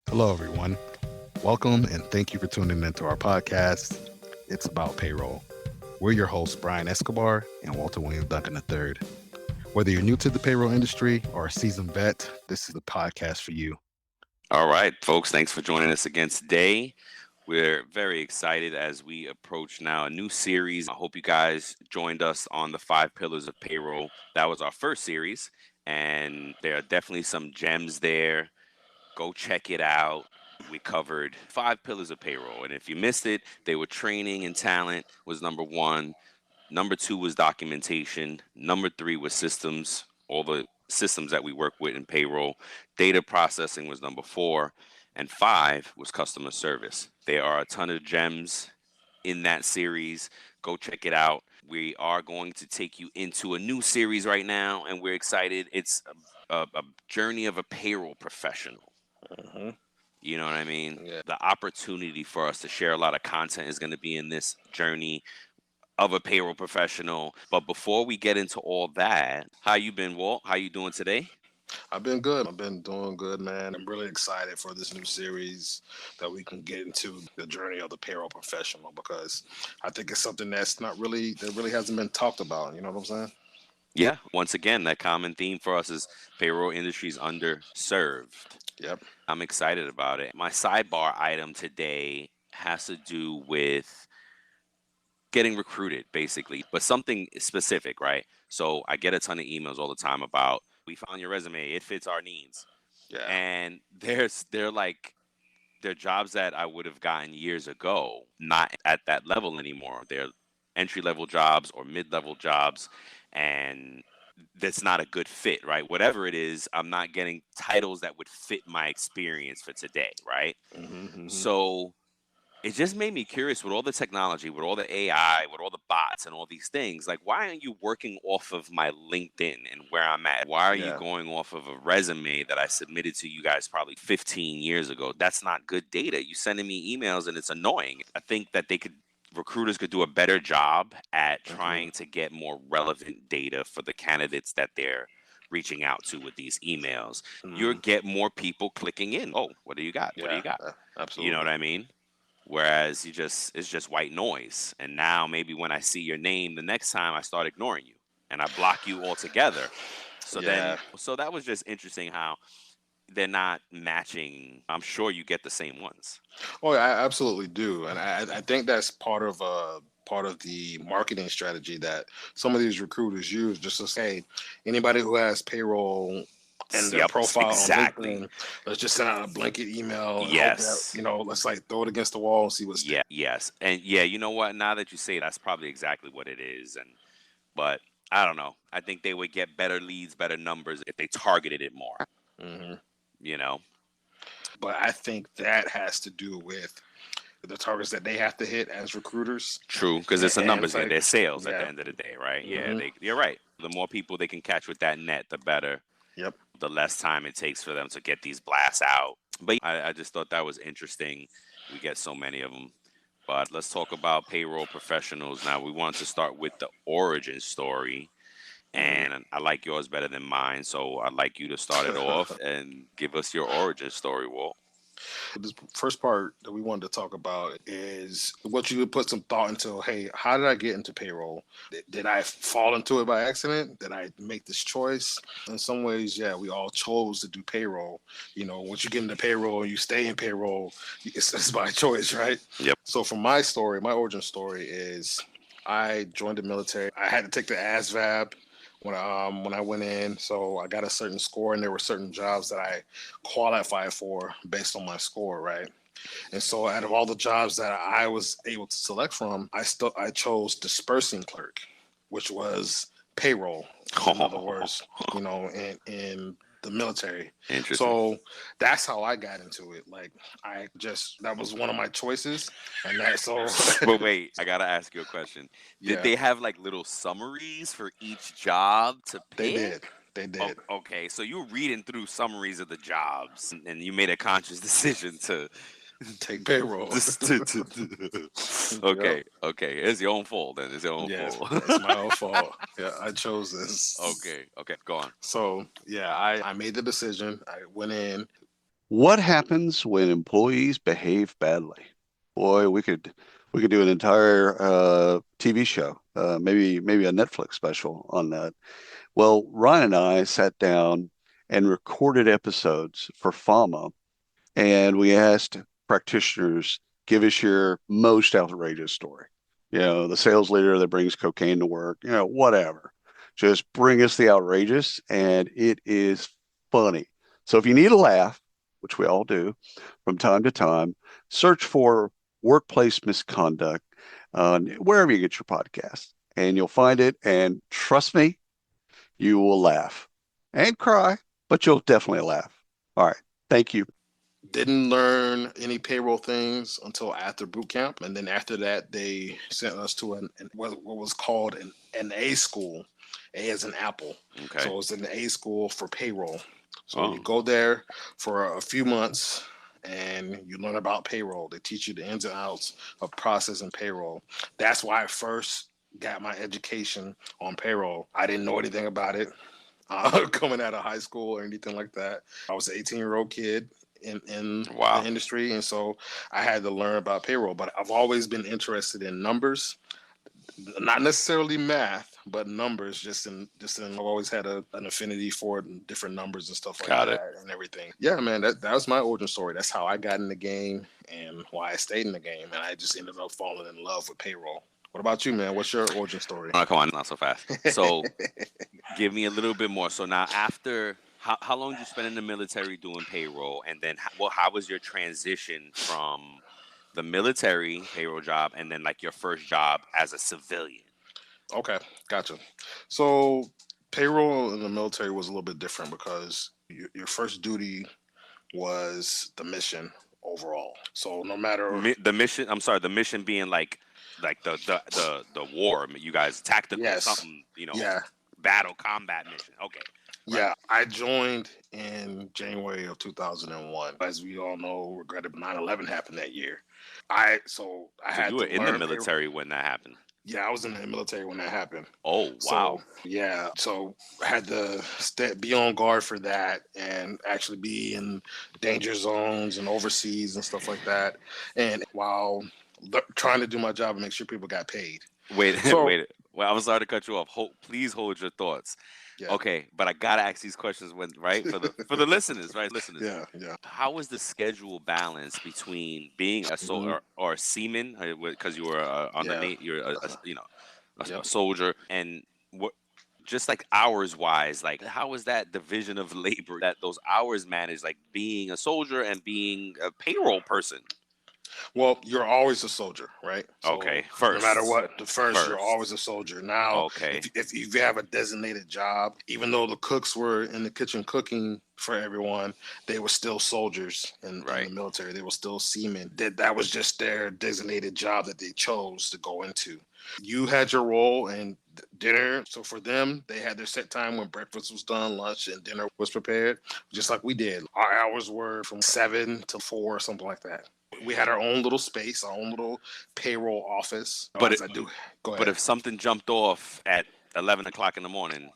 Hello, everyone. Welcome and thank you for tuning into our podcast. It's about payroll. We're your hosts, Brian Escobar and Walter William Duncan III. Whether you're new to the payroll industry or a seasoned vet, this is the podcast for you. All right, folks, thanks for joining us again today. We're very excited as we approach now a new series. I hope you guys joined us on the 5 pillars of payroll. That was our first series, and there are definitely some gems there. Go check it out. We covered 5 pillars of payroll, and if you missed it, they were training and talent was number one. Number two was documentation. Number three was systems, all the systems that we work with in payroll. Data processing was number four. And five was customer service. There are a ton of gems in that series. Go check it out. We are going to take you into a new series right now, and we're excited. It's a journey of a payroll professional. Mhm. You know what I mean? Yeah. The opportunity for us to share a lot of content is going to be in this journey of a payroll professional. But before we get into all that, how you been, Walt? How you doing today? I've been good. I've been doing good, man. I'm really excited for this new series that we can get into the journey of the payroll professional because I think it's something that really hasn't been talked about. You know what I'm saying? Yeah, once again, that common theme for us is payroll industry is underserved. Yep. I'm excited about it. My sidebar item today has to do with getting recruited, basically, but something specific, right? So I get a ton of emails all the time about, we found your resume, it fits our needs. Yeah. And they're jobs that I would have gotten years ago, not at that level anymore. They're entry level jobs or mid level jobs, and that's not a good fit, right? Whatever it is, I'm not getting titles that would fit my experience for today, right? Hmm. So it just made me curious with all the technology, with all the AI, with all the bots and all these things. Like, why aren't you working off of my LinkedIn and where I'm at? Why are you Yeah. going off of a resume that I submitted to you guys probably 15 years ago? That's not good data. You sending me emails and it's annoying. I think that recruiters could do a better job at Hmm. trying to get more relevant data for the candidates that they're reaching out to with these emails. You'll Hmm. get more people clicking in. Oh, what do you got? What do Yeah. you got? You know what Absolutely. I mean? Whereas it's just white noise. And now maybe when I see your name the next time, I start ignoring you and I block you altogether. Yeah. So that was just interesting how they're not matching. I'm sure you get the same ones. Oh, yeah, I absolutely do, and I think that's part of the marketing strategy that some of these recruiters use, just to say anybody who has payroll in their Yep, profile on exactly. LinkedIn, let's just send out a blanket email and hope that Yes. let's like throw it against the wall and see what sticks. Yeah, yes. And yeah, you know what? Now that you say it, that's probably exactly what it is. But I don't know. I think they would get better leads, better numbers if they targeted it more, Hmm. you know? But I think that has to do with the targets that they have to hit as recruiters, True, because it's a and numbers it's game. like, They're sales at the yeah. end of the day, right? Yeah, Hmm. you're right. The more people they can catch with that net, the better. Yep. The less time it takes for them to get these blasts out. But I just thought that was interesting. We get so many of them. But let's talk about payroll professionals now. We want to start with the origin story. Hmm. And I like yours better than mine. So I'd like you to start it off and give us your origin story, Walt. This first part that we wanted to talk about is what you would put some thought into. Hey, how did I get into payroll? Did I fall into it by accident? Did I make this choice? In some ways, yeah, we all chose to do payroll. Once you get into payroll and you stay in payroll, it's by choice, right? Yep. So, for my story, my origin story is I joined the military. I had to take the ASVAB when I went in. So I got a certain score, and there were certain jobs that I qualified for based on my score, right? And so out of all the jobs that I was able to select from, I chose dispersing clerk, which was payroll. In other words, in the military. Interesting. So that's how I got into it. Like that was one of my choices, and that so But wait, I gotta ask you a question. Did yeah, they have like little summaries for each job to they pick? did. They Oh, did. okay, so you were reading through summaries of the jobs, and you made a conscious decision to, Take payroll. Yep. okay, okay, it's your own fault. Then it's your own Yes, fault. it's my own fault. Yeah, I chose this. Okay, okay, go on. So yeah, I made the decision. I went in. What happens when employees behave badly? Boy, we could do an entire TV show, maybe a Netflix special on that. Well, Ryan and I sat down and recorded episodes for FAMA, and we asked practitioners, give us your most outrageous story. The sales leader that brings cocaine to work, whatever. Just bring us the outrageous, and it is funny. So if you need a laugh, which we all do from time to time, search for workplace misconduct wherever you get your podcast, and you'll find it. And trust me, you will laugh and cry, but you'll definitely laugh. All right. Thank you. Didn't learn any payroll things until after boot camp, and then after that, they sent us to what was called an A school. A as an apple. Okay. So it's an A school for payroll. So you Oh, go there for a few months and you learn about payroll. They teach you the ins and outs of processing payroll. That's why I first got my education on payroll. I didn't know anything about it coming out of high school or anything like that. I was an 18-year-old kid in the wow. industry, and so I had to learn about payroll. But I've always been interested in numbers, not necessarily math, but numbers. Just in I've always had an affinity for different numbers and stuff like Got it. that and everything. Yeah, man, that was my origin story. That's how I got in the game and why I stayed in the game, and I just ended up falling in love with payroll. What about you, man? What's your origin story? Oh, come on, not so fast. So give me a little bit more. So now after how long did you spend in the military doing payroll, and then how was your transition from the military payroll job and then like your first job as a civilian? Okay, gotcha. So payroll in the military was a little bit different because your first duty was the mission overall. So no matter, The mission. I'm sorry. The mission being like the war. You guys tactical yes, something. yeah, Battle combat mission. Okay. Right. yeah, I joined in January of 2001. As we all know, regrettably 9/11 happened that year. I So you had were to in the learn payroll. military when that happened. Yeah, I was in the military when that happened. Oh So wow. yeah, so I had to be on guard for that and actually be in danger zones and overseas and stuff like that. And while trying to do my job and make sure people got paid. Wait, So wait. Well, I'm sorry to cut you off. Please hold your thoughts. yeah, Okay, but I gotta ask these questions right for the listeners, right? Listeners, yeah, yeah. how was the schedule balance between being a Hmm. or a seaman because you were on the Yeah. you're Uh-huh. a Yep. soldier, and what just like hours wise, like how was that division of labor, that those hours managed, like being a soldier and being a payroll person? Well, you're always a soldier, right? So Okay, no matter first, what, the first you're always a soldier. Now, okay, if you have a designated job, even though the cooks were in the kitchen cooking for everyone, they were still soldiers in the right. military. They were still seamen. That was just their designated job that they chose to go into. You had your role and dinner. So for them, they had their set time when breakfast was done, lunch and dinner was prepared, just like we did. Our hours were from 7 to 4 or something like that. We had our own little space, our own little payroll office. But As I do, go But ahead. if something jumped off at 11 o'clock in the morning,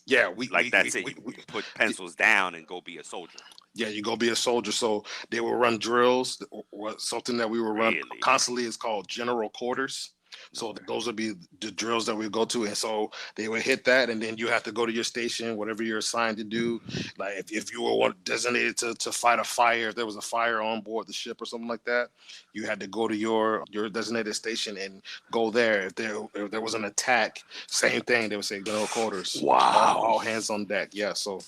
Yeah, like that's it. You put pencils down and go be a soldier. yeah, you go be a soldier. So they will run drills. Something that we will run Really? constantly is called general quarters. So Okay. those would be the drills that we go to, and so they would hit that, and then you have to go to your station, whatever you're assigned to do. Like if you were designated to fight a fire, if there was a fire on board the ship or something like that, you had to go to your designated station and go there. If there was an attack, same thing. They would say general quarters, Wow. all hands on deck. Yeah, so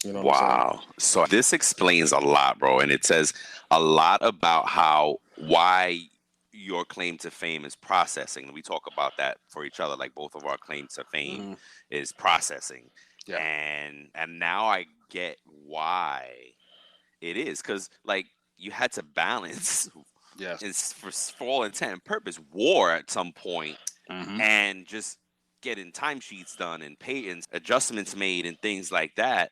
you know what I'm saying. Wow. So this explains a lot, bro. And it says a lot about why your claim to fame is processing. We talk about that for each other. Like both of our claim to fame Hmm. is processing. Yeah. And now I get why it is. Because like you had to balance Yes. for all intent and purpose war at some point, Hmm. and just getting timesheets done and pay and adjustments made and things like that.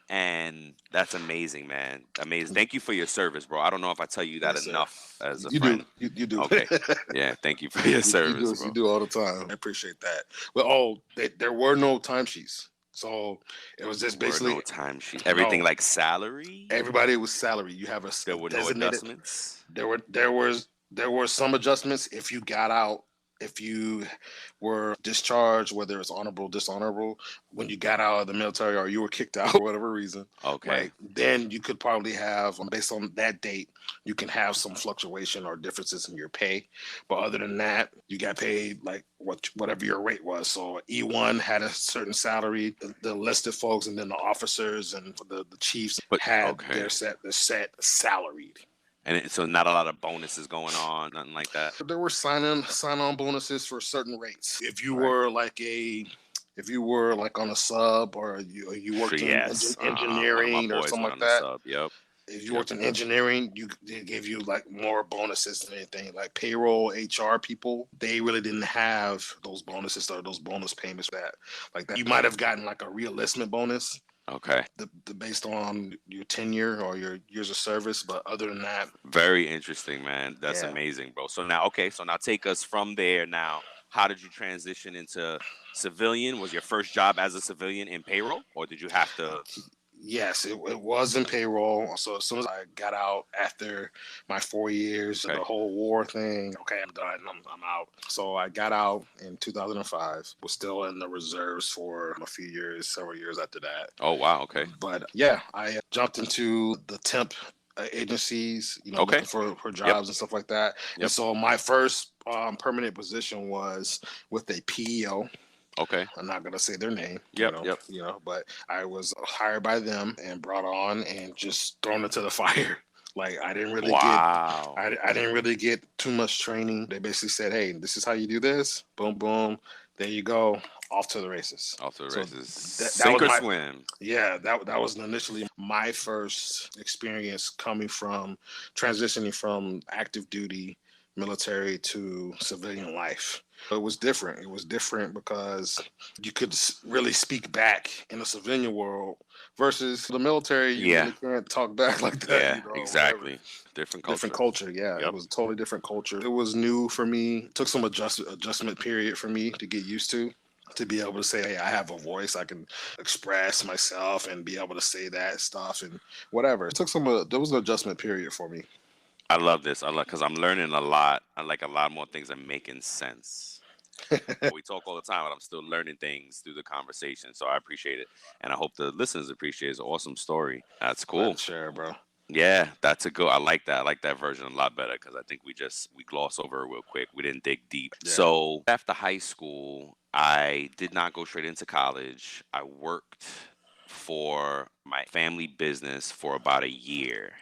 And that's amazing, man. Amazing. Thank you for your service, bro. I don't know if I tell you that Yes, sir. enough as a You do. friend. You do. Okay. Yeah. Thank you for your You service, do. You bro. do all the time. I appreciate that. Well, there were no timesheets. So it was just There were basically no timesheets. Everything no. like salary. Everybody was salary. You have There a were no designated. adjustments. There were some adjustments if you got out, if you were discharged, whether it's honorable, dishonorable, when you got out of the military or you were kicked out for whatever reason, Okay. right? Then you could probably have, based on that date, you can have some fluctuation or differences in your pay. But other than that, you got paid like whatever your rate was. So E1 had a certain salary, the enlisted folks, and then the officers and the chiefs But had okay. their set salaried. And so not a lot of bonuses going on, nothing like that. There were sign on bonuses for certain rates. Right. If you were like on a sub, or you Sure, worked in yes. One of my engineering or boys something went like on the that. sub. Yep. If you Yep. worked in engineering, they gave you like more bonuses than anything. Like payroll, HR people, they really didn't have those bonuses or those bonus payments that. You might have gotten like a reenlistment bonus, Okay. based on your tenure or your years of service. But other than that, Very interesting, man. That's yeah. amazing, bro. So now, okay, so now take us from there. Now, how did you transition into civilian? Was your first job as a civilian in payroll, or did you have to? Yes, it was in payroll. So as soon as I got out after my 4 years, Okay. the whole war thing, okay, I'm done. I'm out. So I got out in 2005. Was still in the reserves for a few years, several years after that. Oh wow. Okay. But yeah, I jumped into the temp agencies, Okay. looking for Yep. jobs and stuff like that. And Yep. so my first permanent position was with a PEO. Okay. I'm not gonna say their name, Yep. Yep. but I was hired by them and brought on and just thrown into the fire. Like Wow. I didn't really get too much training. They basically said, "Hey, this is how you do this. Boom, boom. There you go. Off to the races." Off to the So races. that Sink was or my swim. yeah, that was initially my first experience coming from transitioning from active duty military to civilian life. It was different. It was different because you could really speak back in the civilian world versus the military. You Yeah. really can't talk back like that, Yeah. whatever. Exactly. Different Different culture. culture, yeah. It Yep. was a totally different culture. It was new for me. It took some adjustment period for me to get used to be able to say, hey, I have a voice. I can express myself and be able to say that stuff and whatever. It took there was an adjustment period for me. I love this. I love because I'm learning a lot. I like a lot more things are making sense. We talk all the time, but I'm still learning things through the conversation. So I appreciate it, and I hope the listeners appreciate it. It's an awesome story. That's Glad cool. to share, bro. Yeah, that's a good. I like that. I like that version a lot better because I think we gloss over it real quick. We didn't dig deep. Yeah. So after high school, I did not go straight into college. I worked for my family business for about a year.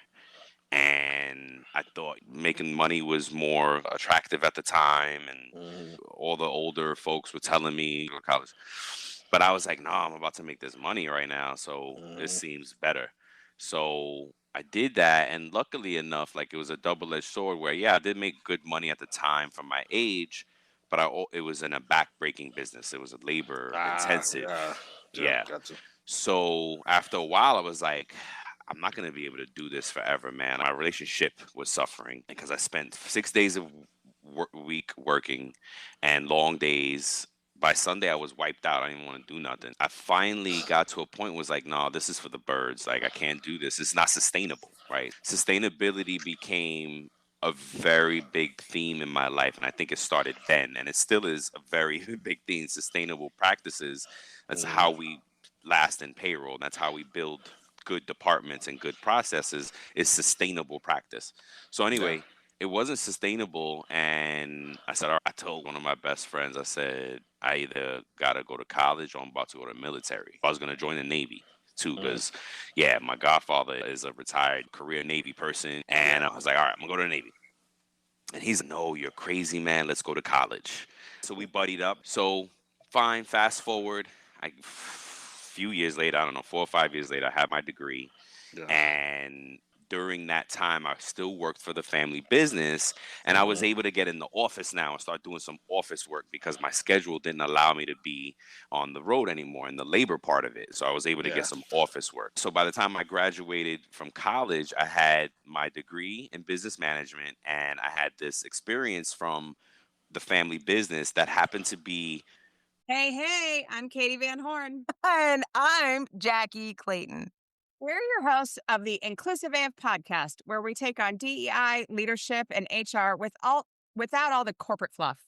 And I thought making money was more attractive at the time, and Mhm. all the older folks were telling me go to college. But I was like, no, I'm about to make this money right now, so this Mhm. seems better. So I did that, and luckily enough, like it was a double-edged sword where, yeah, I did make good money at the time for my age, but it was in a back-breaking business. It was a labor intensive. Yeah. Yeah. Yeah. Gotcha. So after a while, I was like, I'm not gonna be able to do this forever, man. My relationship was suffering because I spent 6 days a week working and long days. By Sunday, I was wiped out. I didn't want to do nothing. I finally got to a point where it was like, no, this is for the birds. Like, I can't do this. It's not sustainable, right? Sustainability became a very big theme in my life. And I think it started then. And it still is a very big theme. Sustainable practices. That's Mhm. how we last in payroll. That's how we build good departments and good processes is sustainable practice. So Yeah. anyway, it wasn't sustainable, and I said, all right, I told one of my best friends, I said, I either gotta go to college or I'm about to go to the military. I was gonna join the Navy too, Mhm. because yeah, my godfather is a retired career Navy person, and Yeah. I was like, all right, I'm gonna go to the Navy. And he's like, no, you're crazy, man. Let's go to college. So we buddied up. So fine, fast forward, few years later, I don't know, 4 or 5 years later, I had my degree. Yeah. And during that time, I still worked for the family business, and I was Mhm. able to get in the office now and start doing some office work because my schedule didn't allow me to be on the road anymore in the labor part of it. So I was able to get Yeah. some office work. So by the time I graduated from college, I had my degree in business management, and I had this experience from the family business that happened to be Hey, I'm Katie Van Horn. And I'm Jackie Clayton. We're your hosts of the Inclusive AF podcast, where we take on DEI, leadership, and HR without all the corporate fluff.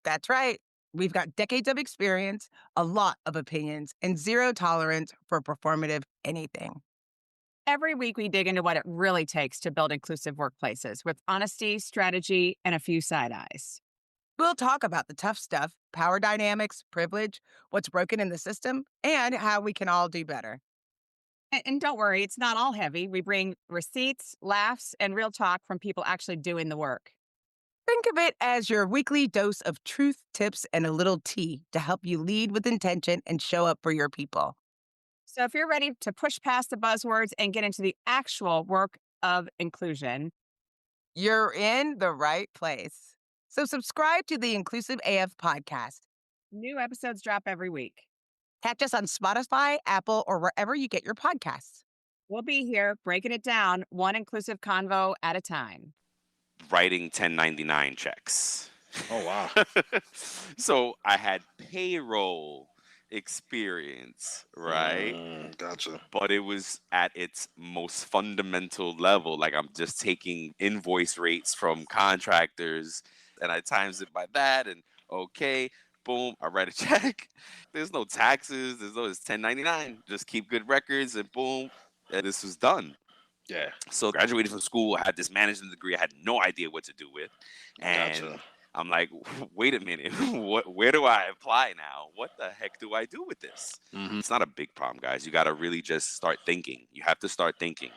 That's right. We've got decades of experience, a lot of opinions, and zero tolerance for performative anything. Every week, we dig into what it really takes to build inclusive workplaces with honesty, strategy, and a few side eyes. We'll talk about the tough stuff, power dynamics, privilege, what's broken in the system, and how we can all do better. And don't worry, it's not all heavy. We bring receipts, laughs, and real talk from people actually doing the work. Think of it as your weekly dose of truth, tips, and a little tea to help you lead with intention and show up for your people. So if you're ready to push past the buzzwords and get into the actual work of inclusion, you're in the right place. So subscribe to the Inclusive AF podcast. New episodes drop every week. Catch us on Spotify, Apple, or wherever you get your podcasts. We'll be here breaking it down one inclusive convo at a time. Writing 1099 checks. Oh, wow. So I had payroll experience, right? Gotcha. But it was at its most fundamental level. Like I'm just taking invoice rates from contractors and I times it by that and okay, boom, I write a check. There's no taxes, it's 1099. Just keep good records and boom, and this was done. Yeah. So graduated from school, I had this management degree I had no idea what to do with. And Gotcha. I'm like, wait a minute, where do I apply now? What the heck do I do with this? It's not a big problem, guys. You got to really just start thinking. You have to start thinking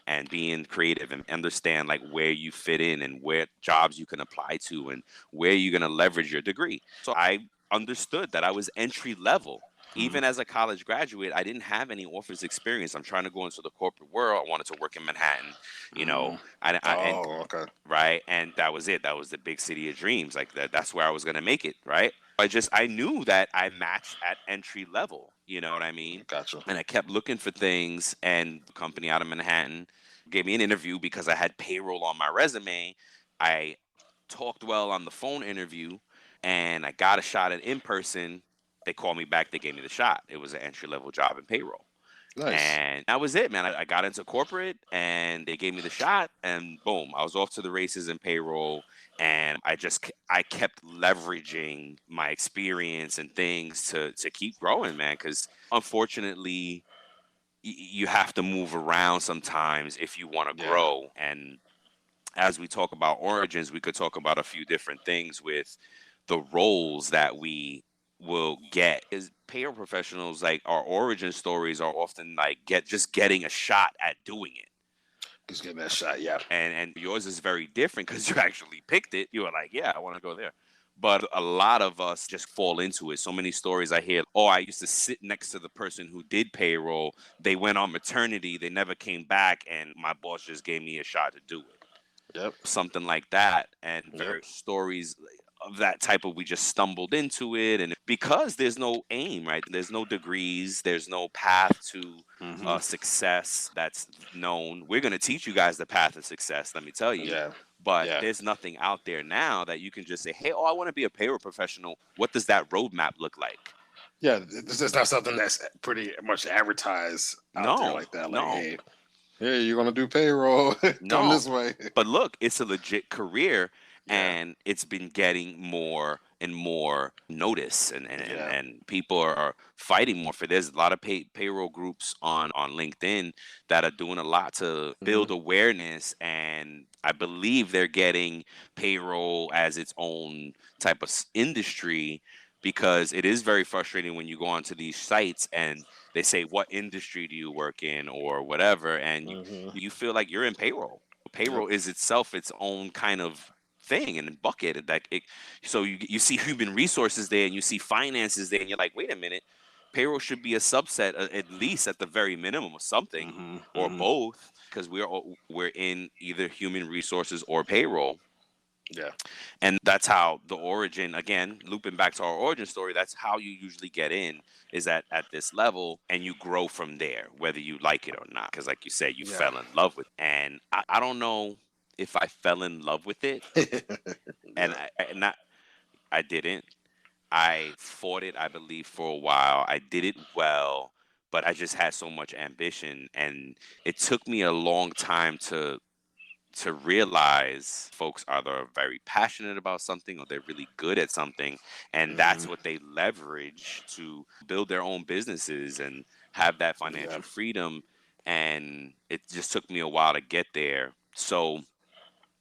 and being creative and understand like where you fit in and where jobs you can apply to and where you're going to leverage your degree. So I understood that I was entry level. Even as a college graduate, I didn't have any office experience. I'm trying to go into the corporate world. I wanted to work in Manhattan, you know. Okay. Right, and that was it. That was the big city of dreams. Like that's where I was gonna make it. Right. I knew that I matched at entry level. You know what I mean? Gotcha. And I kept looking for things, and the company out of Manhattan gave me an interview because I had payroll on my resume. I talked well on the phone interview, and I got a shot at in person. They called me back. They gave me the shot. It was an entry level job in payroll. Nice. And that was it, man. I got into corporate and they gave me the shot and boom, I was off to the races in payroll. And I kept leveraging my experience and things to keep growing, man. Because unfortunately, you have to move around sometimes if you want to grow. And as we talk about origins, we could talk about a few different things with the roles that we will get. Is payroll professionals, like our origin stories are often like getting a shot at doing it. Just getting that shot, yeah. And yours is very different because you actually picked it. You were like, yeah, I want to go there. But a lot of us just fall into it. So many stories I hear, oh, I used to sit next to the person who did payroll. They went on maternity. They never came back. And my boss just gave me a shot to do it. Yep. Something like that. And there are stories of that type of we just stumbled into it. And because there's no aim, right? There's no degrees. There's no path to success that's known. We're going to teach you guys the path of success, let me tell you. Yeah. But there's nothing out there now that you can just say, hey, I want to be a payroll professional. What does that roadmap look like? Yeah, this is not something that's pretty much advertised out there like that. Like, hey, you're going to do payroll. Come this way. But look, it's a legit career. And it's been getting more and more notice, and people are fighting more for this. A lot of payroll groups on LinkedIn that are doing a lot to build awareness, and I believe they're getting payroll as its own type of industry, because it is very frustrating when you go onto these sites and they say, what industry do you work in or whatever, and you feel like you're in payroll. Payroll is itself its own kind of thing and bucket. So you see human resources there and you see finances there and you're like, wait a minute, payroll should be a subset, at least at the very minimum, of something or both, because we're in either human resources or payroll. Yeah. And that's how the origin, again, looping back to our origin story, that's how you usually get in, is at this level, and you grow from there, whether you like it or not. Because like you said, you fell in love with it. And I don't know if I fell in love with it. And I didn't. I fought it, I believe, for a while. I did it well, but I just had so much ambition, and it took me a long time to realize folks either very passionate about something or they're really good at something, and that's Mhm. what they leverage to build their own businesses and have that Yeah. financial freedom. And it just took me a while to get there. So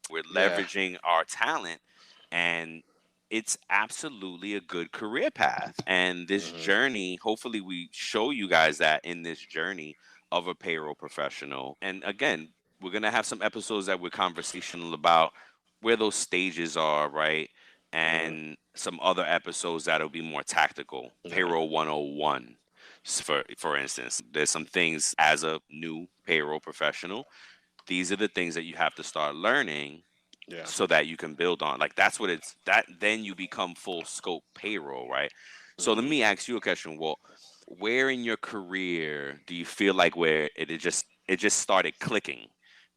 we're Yeah. leveraging our talent, and it's absolutely a good career path. And this Mhm. journey, hopefully we show you guys that in this journey of a payroll professional. And again, we're going to have some episodes that we're conversational about where those stages are, right? Mhm. And some other episodes that'll be more tactical. Yeah. Payroll 101, for instance. There's some things as a new payroll professional, these are the things that you have to start learning Yeah. so that you can build on. Like that's what it's that then you become full scope payroll, right? So let Mhm. me ask you a question. Well, where in your career do you feel like where it just started clicking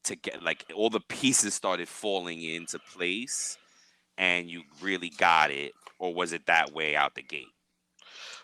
to get like all the pieces started falling into place and you really got it, or was it that way out the gate?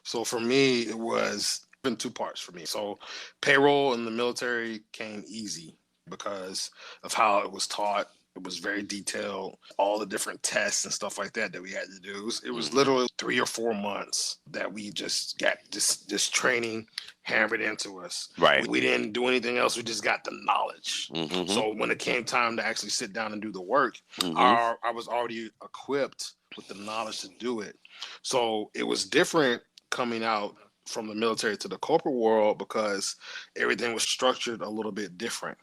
So for me, it was in two parts for me. So payroll in the military came easy because of how it was taught. It was very detailed, all the different tests and stuff like that that we had to do. It was Hmm. literally 3 or 4 months that we just got this training hammered into us. Right. We didn't do anything else. We just got the knowledge. Hmm. So when it came time to actually sit down and do the work, Hmm. I was already equipped with the knowledge to do it. So it was different coming out from the military to the corporate world because everything was structured a little bit different,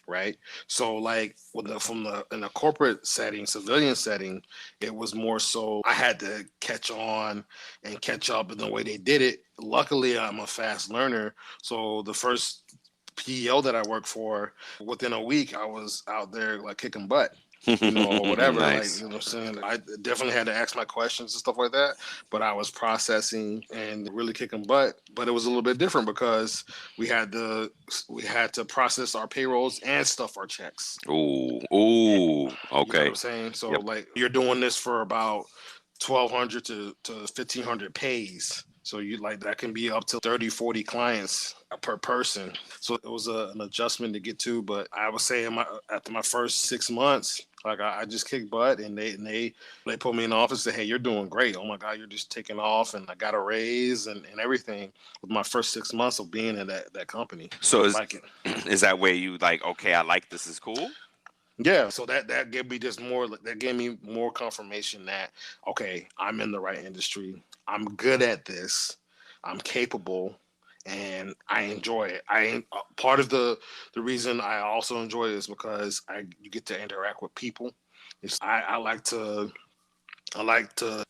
right? So like with the from the in a corporate setting, civilian setting, it was more so I had to catch on and catch up in the way they did it. Luckily, I'm a fast learner, so the first PEO that I worked for, within a week, I was out there like kicking butt, or whatever. Like, Nice. what I'm saying? I definitely had to ask my questions and stuff like that, but I was processing and really kicking butt. But it was a little bit different because we had to process our payrolls and stuff our checks. Ooh, ooh, You know what okay. I'm saying? So Yep. like you're doing this for about 1,200 to 1,500 pays. So you like that can be up to 30, 40 clients per person. So it was an adjustment to get to. But I would say after my first 6 months, like I just kicked butt, and they put me in the office and said, "Hey, you're doing great. Oh my God, you're just taking off." And I got a raise and everything with my first 6 months of being in that company. So is Like it. is that where you like, okay, I like this is cool? Yeah, so that gave me that gave me more confirmation that okay, I'm in the right industry. I'm good at this. I'm capable, and I enjoy it. Part of the reason I also enjoy it is because you get to interact with people. I like to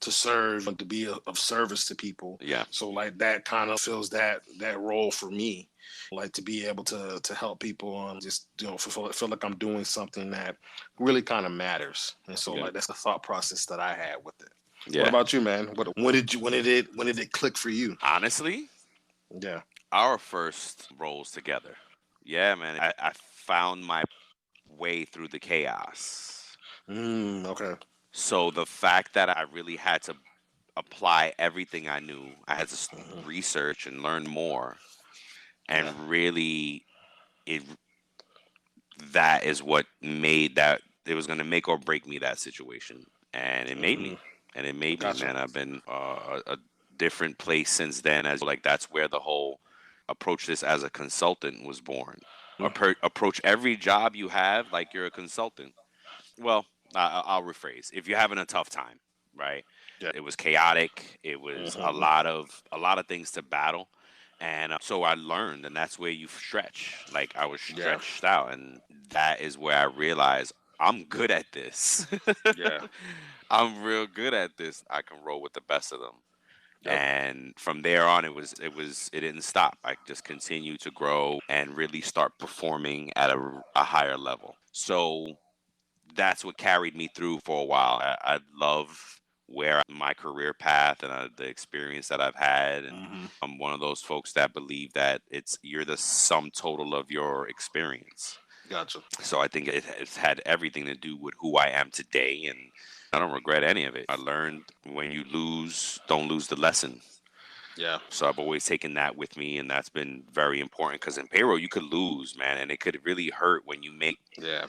serve and to be of service to people. Yeah. So like that kind of fills that role for me. Like to be able to help people and just feel like I'm doing something that really kind of matters. And so Yeah. like that's the thought process that I had with it. What Yeah. about you, man? When did it click for you? Honestly, Yeah. our first roles together. Yeah, man. I found my way through the chaos. Okay. So the fact that I really had to apply everything I knew, I had to Hmm. research and learn more, Yeah. and really it that is what made that it was going to make or break me, that situation, and it made Hmm. me, and it made me, Gotcha. man. I've been a different place since then, as like that's where the whole approach this as a consultant was born. Approach every job you have like you're a consultant. Well, I'll rephrase. If you're having a tough time, right? Yeah. It was chaotic. It was a Hmm. lot of things to battle, and so I learned, and that's where you stretch. Like I was Yeah. stretched out, and that is where I realized I'm good at this. Yeah. I'm real good at this. I can roll with the best of them. Yep. And from there on, it didn't stop. I just continued to grow and really start performing at a higher level. So that's what carried me through for a while. I love where my career path and the experience that I've had, and Hmm. I'm one of those folks that believe that you're the sum total of your experience. Gotcha. So I think it's had everything to do with who I am today, and I don't regret any of it. I learned when you lose, don't lose the lesson. Yeah. So I've always taken that with me, and that's been very important, because in payroll you could lose, man, and it could really hurt when you make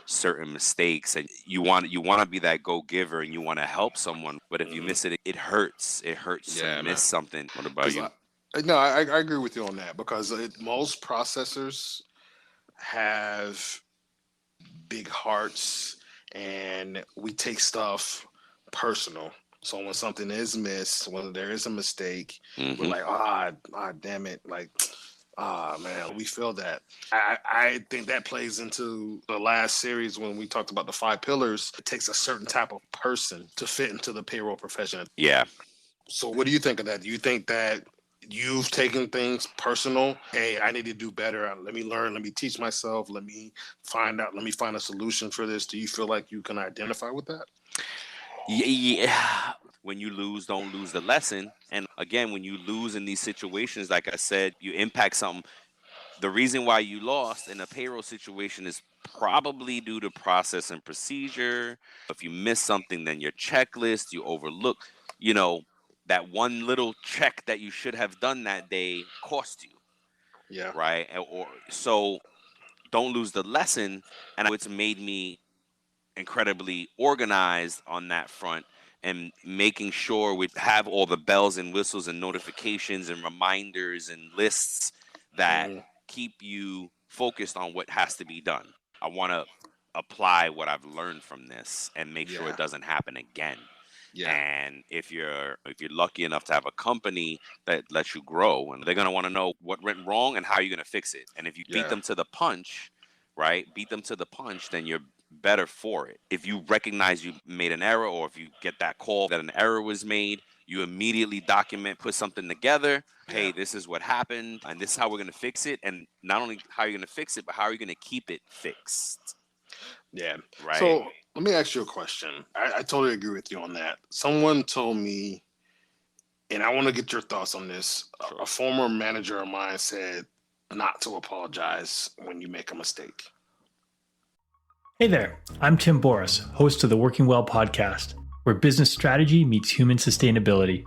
certain mistakes, and you want to be that go-giver and you want to help someone, but if you miss it, it hurts. It hurts to miss something. What about you? I agree with you on that, because most processors have big hearts, and we take stuff personal. So when something is missed, when there is a mistake, we're like, damn it, like, man, we feel that. I think that plays into the last series when we talked about the 5 pillars. It takes a certain type of person to fit into the payroll profession. Yeah. So what do you think of that? Do you think that you've taken things personal? Hey, I need to do better. Let me learn. Let me teach myself. Let me find a solution for this. Do you feel like you can identify with that? Yeah. When you lose, don't lose the lesson. And again, when you lose in these situations, like I said, you impact something. The reason why you lost in a payroll situation is probably due to process and procedure. If you miss something, then your checklist, you overlook, that one little check that you should have done that day cost you. Yeah. Right. So don't lose the lesson. And it's made me incredibly organized on that front, and making sure we have all the bells and whistles and notifications and reminders and lists that keep you focused on what has to be done. I want to apply what I've learned from this and make sure it doesn't happen again. Yeah. And if you're lucky enough to have a company that lets you grow, and they're going to want to know what went wrong and how you're going to fix it. And if you beat them to the punch, right? Beat them to the punch, then you're better for it. If you recognize you made an error, or if you get that call that an error was made, you immediately document, put something together. Hey, this is what happened, and this is how we're going to fix it. And not only how you're going to fix it, but how are you going to keep it fixed? Yeah. Right. So let me ask you a question. I totally agree with you on that. Someone told me, and I want to get your thoughts on this. Sure. A former manager of mine said not to apologize when you make a mistake. Hey there, I'm Tim Boris, host of the Working Well podcast, where business strategy meets human sustainability.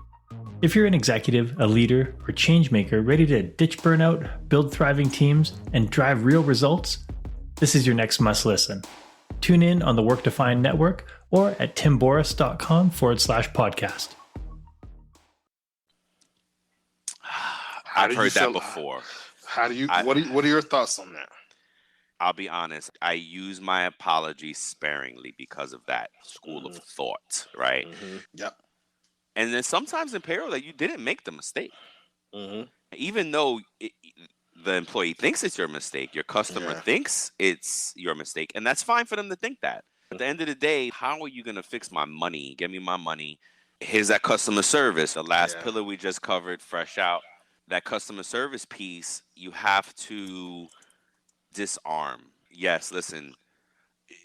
If you're an executive, a leader, or change maker ready to ditch burnout, build thriving teams, and drive real results, this is your next must listen. Tune in on the Work Defined Network or at timboris.com/podcast. I've heard that before. What are your thoughts on that? I'll be honest, I use my apology sparingly because of that school of thought, right? Yep. And then sometimes in payroll, you didn't make the mistake. Even though the employee thinks it's your mistake, your customer thinks it's your mistake, and that's fine for them to think that. At the end of the day, how are you going to fix my money? Give me my money. Here's that customer service, the last pillar we just covered, fresh out. That customer service piece, you have to disarm. Yes, listen,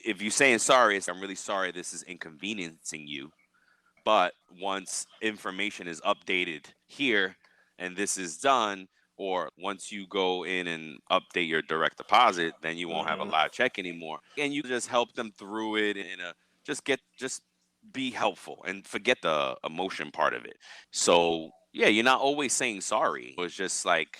if you're saying sorry, I'm really sorry this is inconveniencing you. But once information is updated here and this is done, or once you go in and update your direct deposit, then you won't have a live check anymore. And you just help them through it just be helpful and forget the emotion part of it. So yeah, you're not always saying sorry. It's just like,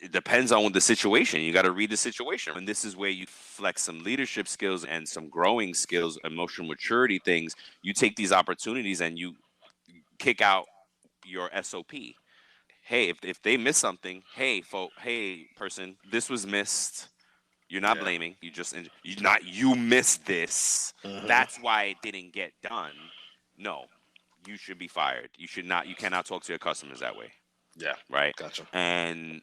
it depends on the situation. You got to read the situation. And this is where you flex some leadership skills and some growing skills, emotional maturity things. You take these opportunities and you kick out your SOP. Hey, if they miss something, hey person, this was missed. You're not blaming. You missed this. That's why it didn't get done. No, you should be fired. You cannot talk to your customers that way. Yeah. Right. Gotcha. And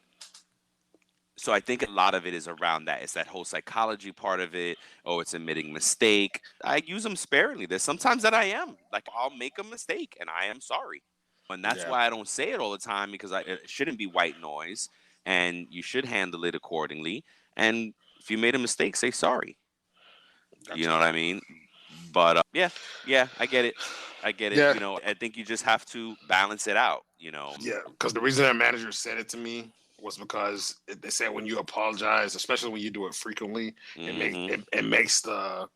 so I think a lot of it is around that. It's that whole psychology part of it. Oh, it's admitting mistake. I use them sparingly. There's sometimes that I am. Like, I'll make a mistake and I am sorry. And that's why I don't say it all the time, because it shouldn't be white noise, and you should handle it accordingly. And if you made a mistake, say sorry. Gotcha. You know what I mean? But yeah, I get it. I think you just have to balance it out, Yeah, because the reason that manager said it to me, was because they said when you apologize, especially when you do it frequently, Mhm. it makes the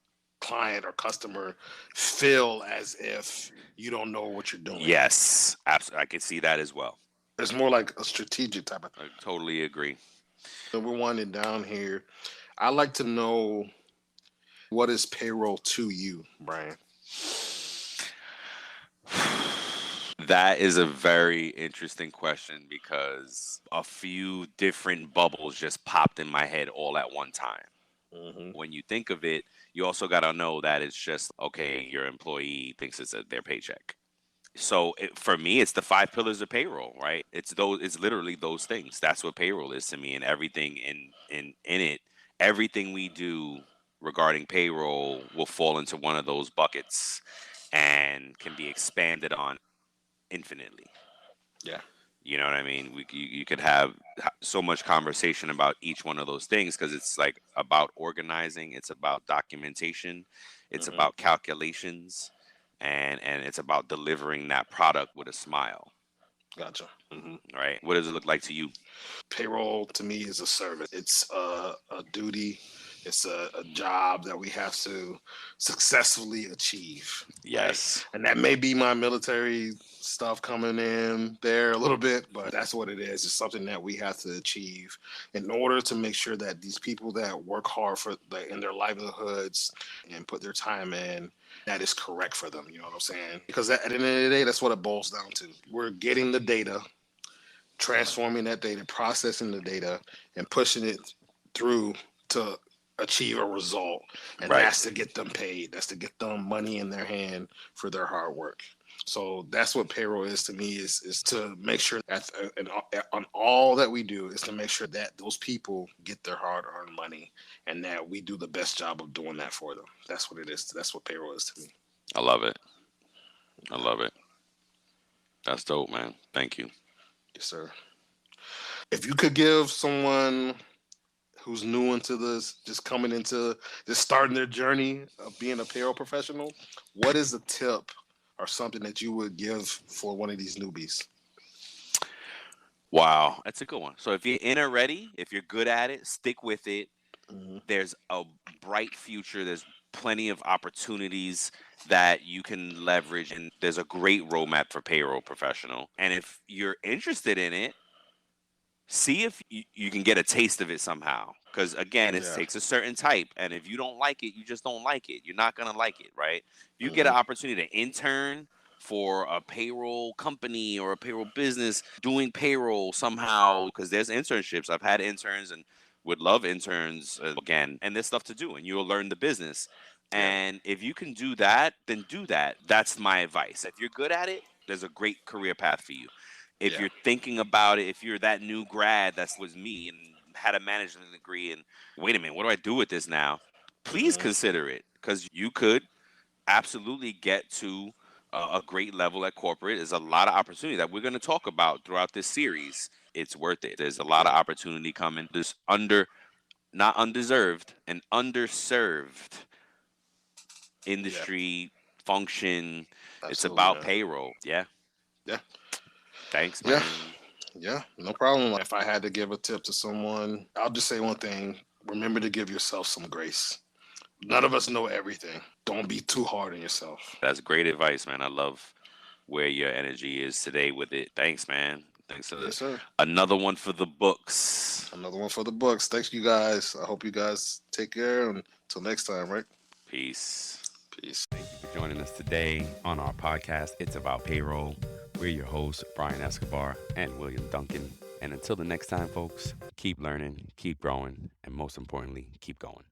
client or customer feel as if you don't know what you're doing. Yes, absolutely. I can see that as well. It's more like a strategic type of thing. I totally agree. So we're winding down here. I like to know, what is payroll to you, Brian? That is a very interesting question because a few different bubbles just popped in my head all at one time. Hmm. When you think of it, you also got to know that it's just okay, your employee thinks it's their paycheck. So for me, it's the five pillars of payroll, right? It's literally those things. That's what payroll is to me, and everything in it, everything we do regarding payroll will fall into one of those buckets and can be expanded on infinitely. Yeah. You know what I mean? You could have so much conversation about each one of those things because it's like about organizing, it's about documentation, it's Hmm. about calculations, and it's about delivering that product with a smile. Gotcha. Hmm. Right? What does it look like to you? Payroll to me is a service. It's a duty. It's a job that we have to successfully achieve, right? Yes. And that may be my military stuff coming in there a little bit, but that's what it is. It's something that we have to achieve in order to make sure that these people that work hard in their livelihoods and put their time in, that is correct for them. You know what I'm saying? Because at the end of the day, that's what it boils down to. We're getting the data, transforming that data, processing the data, and pushing it through to achieve a result. And Right. that's to get them paid. That's to get them money in their hand for their hard work. So that's what payroll is to me, is to make sure that on all that we do is to make sure that those people get their hard earned money and that we do the best job of doing that for them. That's what it is. That's what payroll is to me. I love it. I love it. That's dope, man. Thank you. Yes, sir. If you could give someone who's new into this, just coming into, just starting their journey of being a payroll professional, what is a tip or something that you would give for one of these newbies? Wow, that's a good one. So if you're in already, if you're good at it, stick with it. Hmm. There's a bright future. There's plenty of opportunities that you can leverage, and there's a great roadmap for payroll professional. And if you're interested in it, see if you can get a taste of it somehow. Because again, it Yeah. takes a certain type, and if you don't like it, you just don't like it. You're not gonna like it, right? If you get Hmm. an opportunity to intern for a payroll company or a payroll business doing payroll somehow, because there's internships. I've had interns and would love interns again, and there's stuff to do, and you'll learn the business. Yeah. And if you can do that, then do that. That's my advice. If you're good at it, there's a great career path for you. If Yeah. you're thinking about it, if you're that new grad, that's was me and had a management degree, and wait a minute, what do I do with this now? Please Hmm. consider it because you could absolutely get to a great level at corporate. There's a lot of opportunity that we're going to talk about throughout this series. It's worth it. There's a lot of Yeah. opportunity coming. This not undeserved, and underserved Yeah. industry function. It's Absolutely, about man. payroll. Yeah. Yeah. Thanks, Yeah. man. Yeah. No problem. If I had to give a tip to someone, I'll just say one thing. Remember to give yourself some grace. None of us know everything. Don't be too hard on yourself. That's great advice, man. I love where your energy is today with it. Thanks, man. Thanks. Yes, sir. Another one for the books. Another one for the books. Thanks, you guys. I hope you guys take care. And until next time, right? Peace. Peace. Thank you for joining us today on our podcast. It's about payroll. We're your hosts, Brian Escobar and William Duncan. And until the next time, folks, keep learning, keep growing, and most importantly, keep going.